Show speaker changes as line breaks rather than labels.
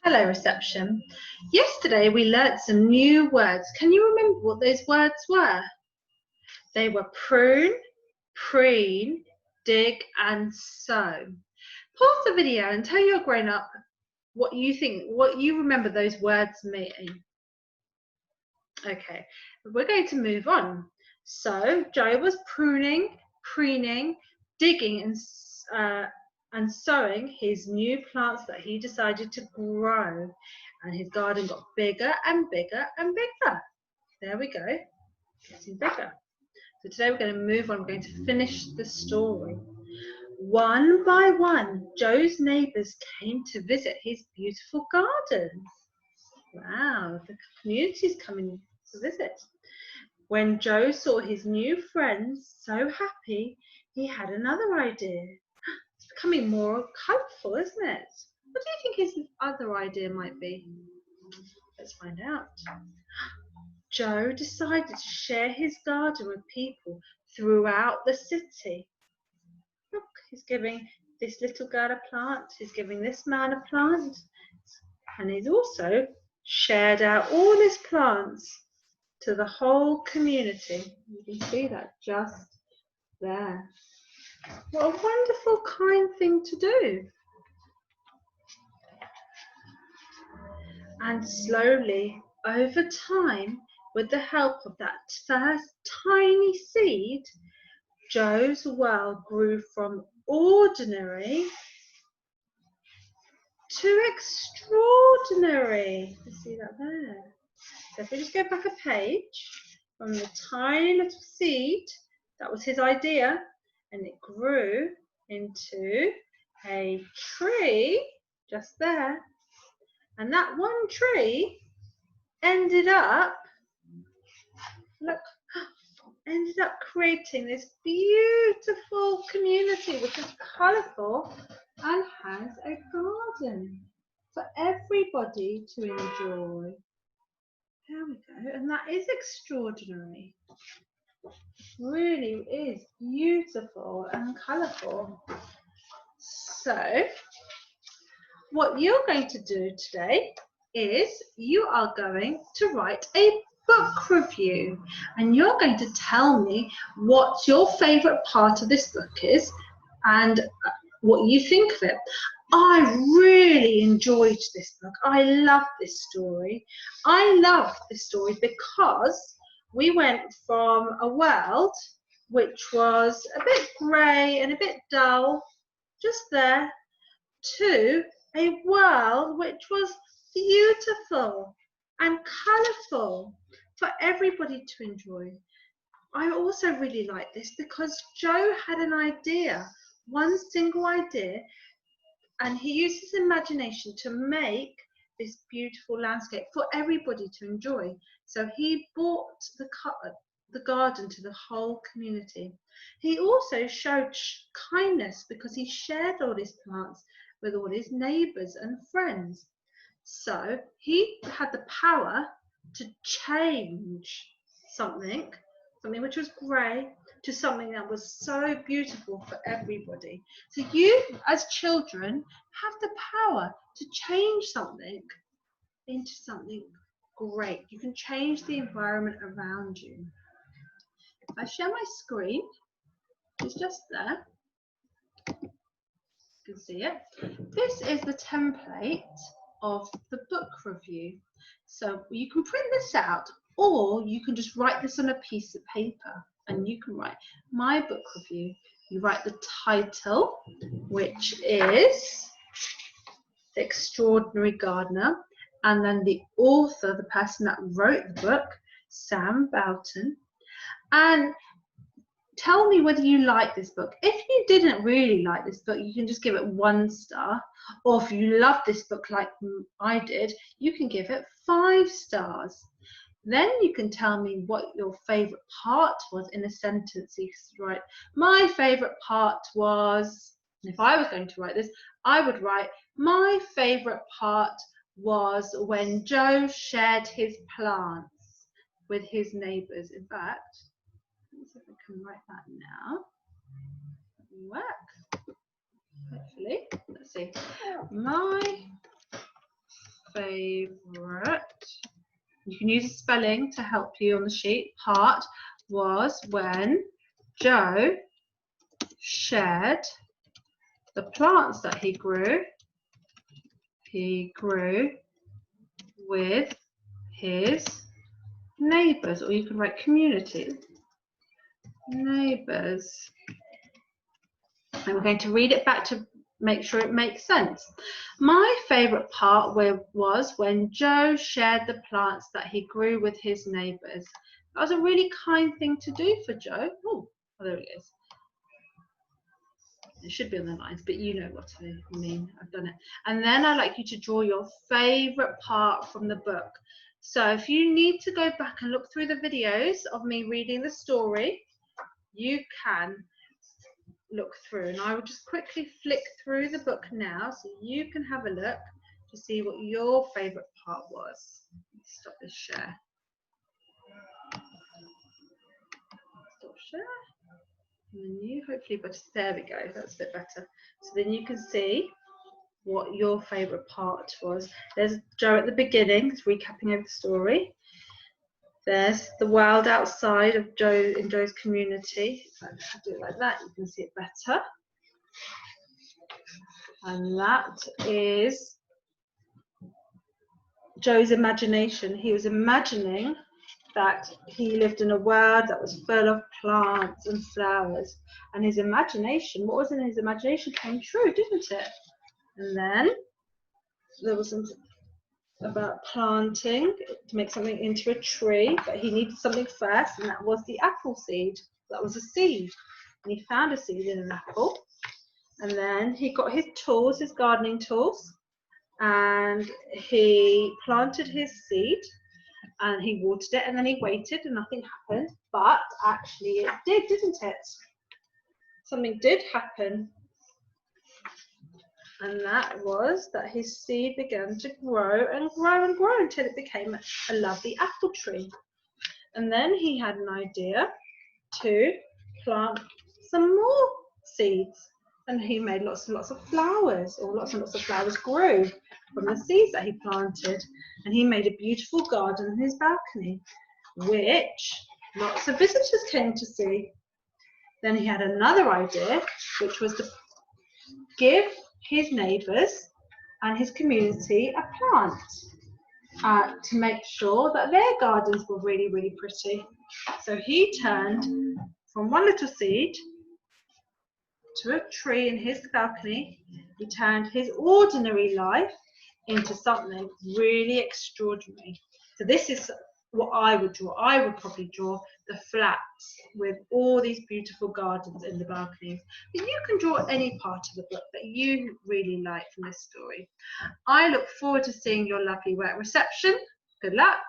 Hello, reception. Yesterday we learnt some new words. Can you remember what those words were? They were prune, preen, dig and sow. Pause the video and tell your grown up what you remember those words mean. Okay, we're going to move on. So Joe was pruning, preening, digging and sowing his new plants that he decided to grow, and his garden got bigger and bigger and bigger. There we go, getting bigger. So today we're going to move on. We're going to finish the story. One by one, Joe's neighbours came to visit his beautiful garden. Wow, the community's coming to visit. When Joe saw his new friends so happy, he had another idea. It's becoming more colourful, isn't it? What do you think his other idea might be? Let's find out. Joe decided to share his garden with people throughout the city. Look, he's giving this little girl a plant, he's giving this man a plant, and he's also shared out all his plants to the whole community. You can see that just there. What a wonderful, kind thing to do. And slowly, over time, with the help of that first tiny seed, Joe's world grew from ordinary to extraordinary. You see that there? So if we just go back a page, from the tiny little seed, that was his idea, and it grew into a tree just there. And that one tree ended up creating this beautiful community which is colourful and has a garden for everybody to enjoy. There we go, and that is extraordinary. Really is beautiful and colourful. So what you're going to do today is you are going to write a book review, and you're going to tell me what your favourite part of this book is and what you think of it. I really enjoyed this book. I love this story. I love this story because we went from a world which was a bit grey and a bit dull, just there, to a world which was beautiful and colourful for everybody to enjoy. I also really like this because Joe had an idea, one single idea, and he used his imagination to make this beautiful landscape for everybody to enjoy. So he brought the garden to the whole community. He also showed kindness because he shared all his plants with all his neighbours and friends. So he had the power to change something which was grey to something that was so beautiful for everybody. So you, as children, have the power to change something into something great. You can change the environment around you. If I share my screen, it's just there. You can see it. This is the template of the book review. So you can print this out, or you can just write this on a piece of paper, and you can write my book review. You write the title, which is The Extraordinary Gardener, and then the author, the person that wrote the book, Sam Boughton, and tell me whether you like this book. If you didn't really like this book, you can just give it 1 star. Or if you love this book like I did, you can give it 5 stars. Then you can tell me what your favourite part was in a sentence. You can write, my favourite part was, if I was going to write this, I would write, my favourite part was when Joe shared his plants with his neighbours. In fact, let's see if I can write that now. That will work. Hopefully. Let's see. My favourite, you can use the spelling to help you on the sheet, part was when Joe shared the plants that he grew with his neighbours, or you can write community, neighbours. And we're going to read it back to make sure it makes sense. My favourite part was when Joe shared the plants that he grew with his neighbours. That was a really kind thing to do for Joe. Oh, there it is. It should be on the lines, but you know what I mean. I've done it. And then I'd like you to draw your favourite part from the book. So if you need to go back and look through the videos of me reading the story, you can look through. And I will just quickly flick through the book now so you can have a look to see what your favourite part was. Stop this share. Stop share. And then you hopefully, but there we go, that's a bit better. So then you can see what your favourite part was. There's Joe at the beginning, it's recapping over the story. There's the world outside of Joe in Joe's community. If I do it like that, you can see it better. And that is Joe's imagination. He was imagining that he lived in a world that was full of plants and flowers, and his imagination, what was in his imagination came true, didn't it? And then there was something about planting to make something into a tree, but he needed something first, and that was the apple seed. That was a seed, and he found a seed in an apple, and then he got his tools, his gardening tools, and he planted his seed, and he watered it, and then he waited and nothing happened, but actually it did, didn't it? Something did happen, and that was that his seed began to grow and grow and grow until it became a lovely apple tree. And then he had an idea to plant some more seeds, and he made lots and lots of flowers, or lots and lots of flowers grew from the seeds that he planted, and he made a beautiful garden in his balcony, which lots of visitors came to see. Then he had another idea, which was to give his neighbours and his community a plant to make sure that their gardens were really, really pretty. So he turned from one little seed to a tree in his balcony. He turned his ordinary life into something really extraordinary. So this is what I would draw. I would probably draw the flats with all these beautiful gardens in the balconies. But you can draw any part of the book that you really like from this story. I look forward to seeing your lovely work reception. Good luck.